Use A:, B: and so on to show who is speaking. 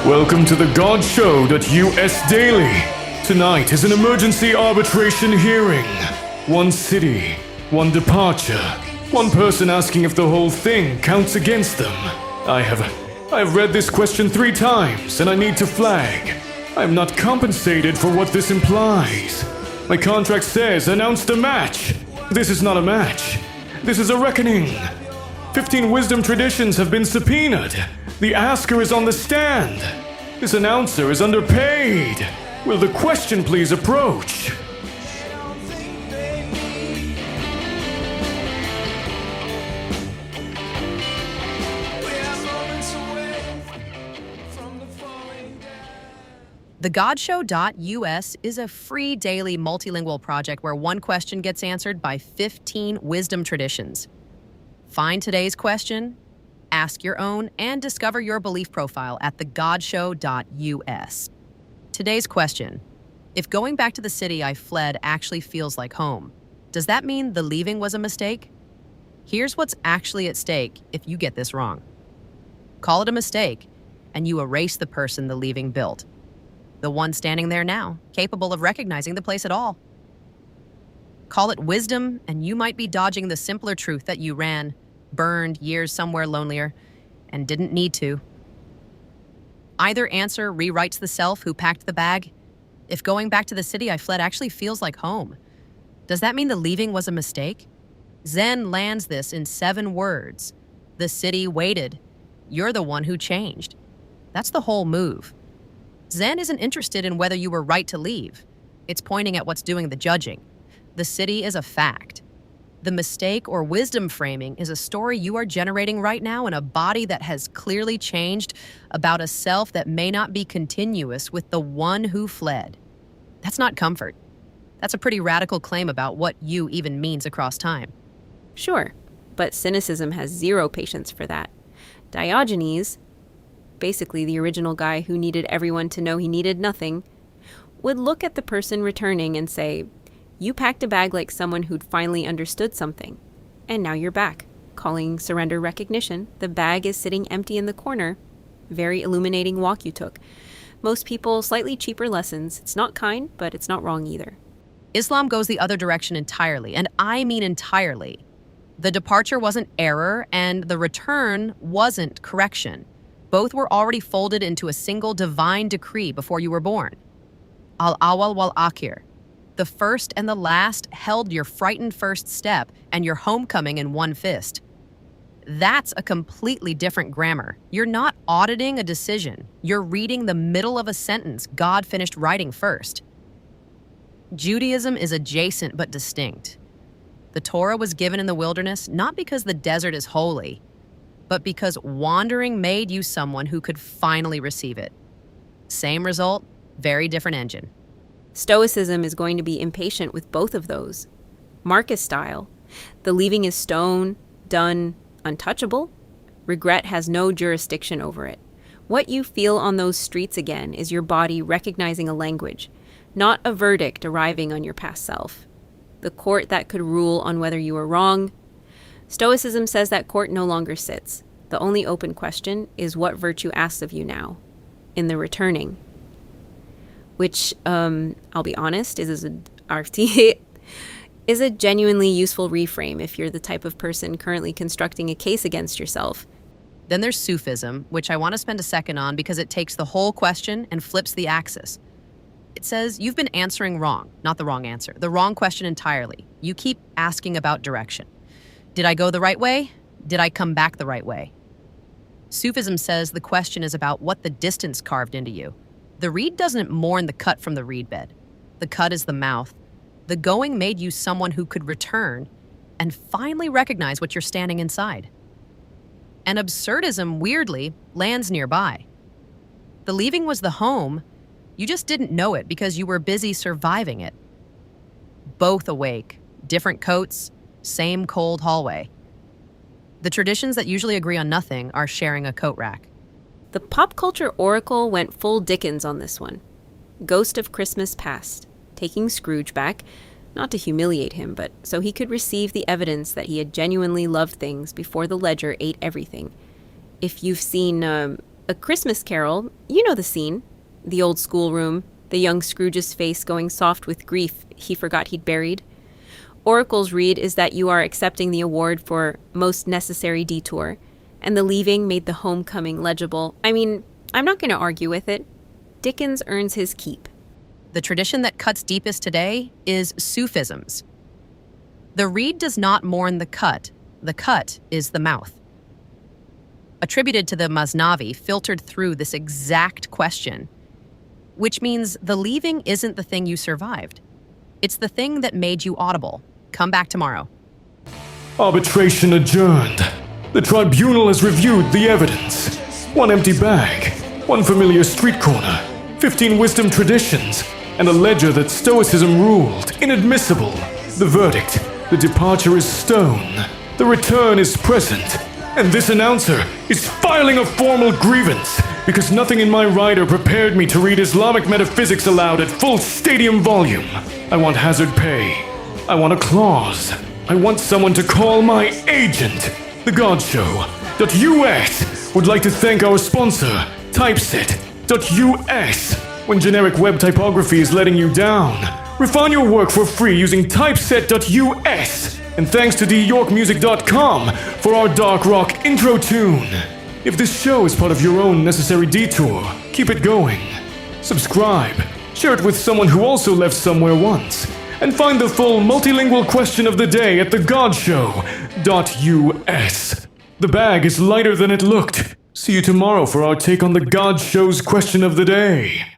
A: Welcome to the GodShow.us Daily. Tonight is an emergency arbitration hearing. One city, one departure, one person asking if the whole thing counts against them. I've read this question 3 times, and I need to flag. I'm not compensated for what this implies. My contract says announce the match. This is not a match. This is a reckoning. 15 wisdom traditions have been subpoenaed. The asker is on the stand. This announcer is underpaid. Will the question please approach?
B: The GodShow.us is a free daily multilingual project where one question gets answered by 15 wisdom traditions. Find today's question, ask your own, and discover your belief profile at thegodshow.us. Today's question: if going back to the city I fled actually feels like home, does that mean the leaving was a mistake? Here's what's actually at stake if you get this wrong. Call it a mistake, and you erase the person the leaving built. The one standing there now, capable of recognizing the place at all. Call it wisdom, and you might be dodging the simpler truth that you ran, burned years somewhere lonelier, and didn't need to. Either answer rewrites the self who packed the bag. If going back to the city I fled actually feels like home, does that mean the leaving was a mistake? Zen lands this in 7 words. The city waited. You're the one who changed. That's the whole move. Zen isn't interested in whether you were right to leave. It's pointing at what's doing the judging. The city is a fact. The mistake or wisdom framing is a story you are generating right now in a body that has clearly changed about a self that may not be continuous with the one who fled. That's not comfort. That's a pretty radical claim about what you even means across time.
C: Sure, but cynicism has 0 patience for that. Diogenes, basically the original guy who needed everyone to know he needed nothing, would look at the person returning and say, "You packed a bag like someone who'd finally understood something, and now you're back." Calling surrender recognition, the bag is sitting empty in the corner. Very illuminating walk you took. Most people, slightly cheaper lessons. It's not kind, but it's not wrong either.
B: Islam goes the other direction entirely, and I mean entirely. The departure wasn't error, and the return wasn't correction. Both were already folded into a single divine decree before you were born. Al-awwal wal-akhir. The first and the last held your frightened first step and your homecoming in one fist. That's a completely different grammar. You're not auditing a decision. You're reading the middle of a sentence God finished writing first. Judaism is adjacent but distinct. The Torah was given in the wilderness not because the desert is holy, but because wandering made you someone who could finally receive it. Same result, very different engine.
C: Stoicism is going to be impatient with both of those. Marcus style. The leaving is stone, done, untouchable. Regret has no jurisdiction over it. What you feel on those streets again is your body recognizing a language, not a verdict arriving on your past self. The court that could rule on whether you were wrong. Stoicism says that court no longer sits. The only open question is what virtue asks of you now, in the returning. Which, I'll be honest, is a genuinely useful reframe if you're the type of person currently constructing a case against yourself.
B: Then there's Sufism, which I want to spend a second on because it takes the whole question and flips the axis. It says you've been answering wrong, not the wrong answer, the wrong question entirely. You keep asking about direction. Did I go the right way? Did I come back the right way? Sufism says the question is about what the distance carved into you. The reed doesn't mourn the cut from the reed bed. The cut is the mouth. The going made you someone who could return and finally recognize what you're standing inside. And absurdism, weirdly, lands nearby. The leaving was the home. You just didn't know it because you were busy surviving it. Both awake, different coats, same cold hallway. The traditions that usually agree on nothing are sharing a coat rack.
C: The pop culture oracle went full Dickens on this one. Ghost of Christmas Past, taking Scrooge back, not to humiliate him, but so he could receive the evidence that he had genuinely loved things before the ledger ate everything. If you've seen A Christmas Carol, you know the scene. The old schoolroom, the young Scrooge's face going soft with grief he forgot he'd buried. Oracle's read is that you are accepting the award for most necessary detour, and the leaving made the homecoming legible. I mean, I'm not going to argue with it. Dickens earns his keep.
B: The tradition that cuts deepest today is Sufisms. The reed does not mourn the cut is the mouth. Attributed to the Masnavi, filtered through this exact question, which means the leaving isn't the thing you survived. It's the thing that made you audible. Come back tomorrow.
A: Arbitration adjourned. The tribunal has reviewed the evidence. One empty bag, one familiar street corner, 15 wisdom traditions, and a ledger that Stoicism ruled inadmissible. The verdict: the departure is stone, the return is present, and this announcer is filing a formal grievance because nothing in my rider prepared me to read Islamic metaphysics aloud at full stadium volume. I want hazard pay. I want a clause. I want someone to call my agent. The GodShow.us would like to thank our sponsor, Typeset.us. When generic web typography is letting you down, refine your work for free using Typeset.us. And thanks to dyorkmusic.com for our dark rock intro tune. If this show is part of your own necessary detour, keep it going. Subscribe, share it with someone who also left somewhere once, and find the full multilingual question of the day at thegodshow.us. The bag is lighter than it looked. See you tomorrow for our take on the God Show's question of the day.